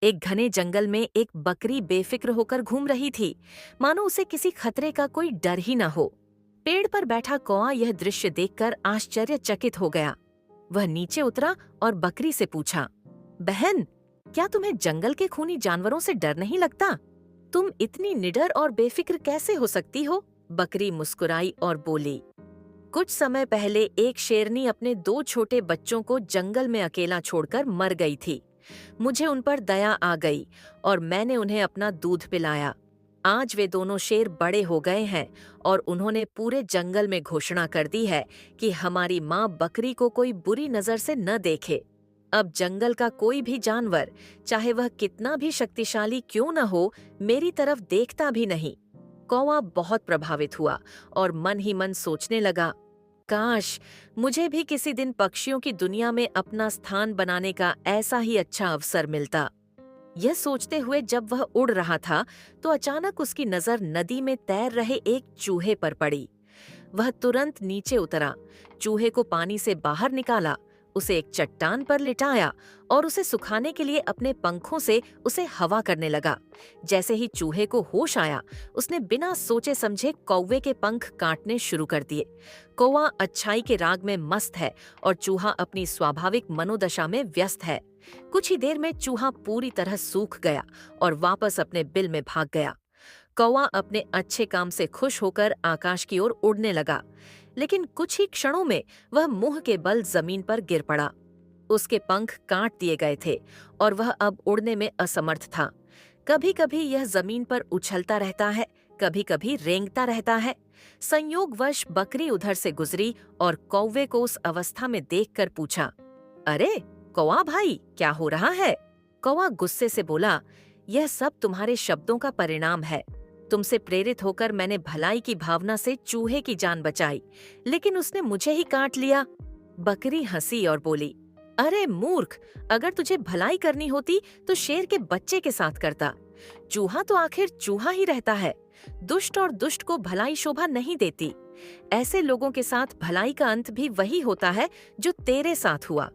एक घने जंगल में एक बकरी बेफिक्र होकर घूम रही थी, मानो उसे किसी खतरे का कोई डर ही न हो। पेड़ पर बैठा कौआ यह दृश्य देखकर आश्चर्यचकित हो गया। वह नीचे उतरा और बकरी से पूछा, बहन, क्या तुम्हें जंगल के खूनी जानवरों से डर नहीं लगता? तुम इतनी निडर और बेफिक्र कैसे हो सकती हो? बकरी मुस्कुराई और बोली, कुछ समय पहले एक शेरनी अपने दो छोटे बच्चों को जंगल में अकेला छोड़कर मर गई थी। मुझे उन पर दया आ गई और मैंने उन्हें अपना दूध पिलाया। आज वे दोनों शेर बड़े हो गए हैं और उन्होंने पूरे जंगल में घोषणा कर दी है कि हमारी माँ बकरी को कोई बुरी नजर से न देखे। अब जंगल का कोई भी जानवर, चाहे वह कितना भी शक्तिशाली क्यों न हो, मेरी तरफ देखता भी नहीं। कौवा बहुत प्रभावित हुआ और मन ही मन सोचने लगा, काश मुझे भी किसी दिन पक्षियों की दुनिया में अपना स्थान बनाने का ऐसा ही अच्छा अवसर मिलता। यह सोचते हुए जब वह उड़ रहा था तो अचानक उसकी नजर नदी में तैर रहे एक चूहे पर पड़ी। वह तुरंत नीचे उतरा, चूहे को पानी से बाहर निकाला, उसे एक चट्टान पर लिटाया और उसे सुखाने के लिए अपने पंखों से उसे हवा करने लगा। जैसे ही चूहे को होश आया, उसने बिना सोचे समझे कौवे के पंख काटने शुरू कर दिए। कौवा अच्छाई के राग में मस्त है और चूहा अपनी स्वाभाविक मनोदशा में व्यस्त है। कुछ ही देर में चूहा पूरी तरह सूख गया और वापस अपने बिल में भाग गया। कौवा अपने अच्छे काम से खुश होकर आकाश की ओर उड़ने लगा, लेकिन कुछ ही क्षणों में वह मुंह के बल जमीन पर गिर पड़ा। उसके पंख काट दिए गए थे और वह अब उड़ने में असमर्थ था। कभी कभी यह जमीन पर उछलता रहता है, कभी कभी रेंगता रहता है। संयोगवश बकरी उधर से गुजरी और कौवे को उस अवस्था में देखकर पूछा, अरे कौवा भाई, क्या हो रहा है? कौवा गुस्से से बोला, यह सब तुम्हारे शब्दों का परिणाम है। तुमसे प्रेरित होकर मैंने भलाई की भावना से चूहे की जान बचाई, लेकिन उसने मुझे ही काट लिया। बकरी हंसी और बोली, अरे मूर्ख, अगर तुझे भलाई करनी होती तो शेर के बच्चे के साथ करता। चूहा तो आखिर चूहा ही रहता है। दुष्ट और दुष्ट को भलाई शोभा नहीं देती। ऐसे लोगों के साथ भलाई का अंत भी वही होता है जो तेरे साथ हुआ।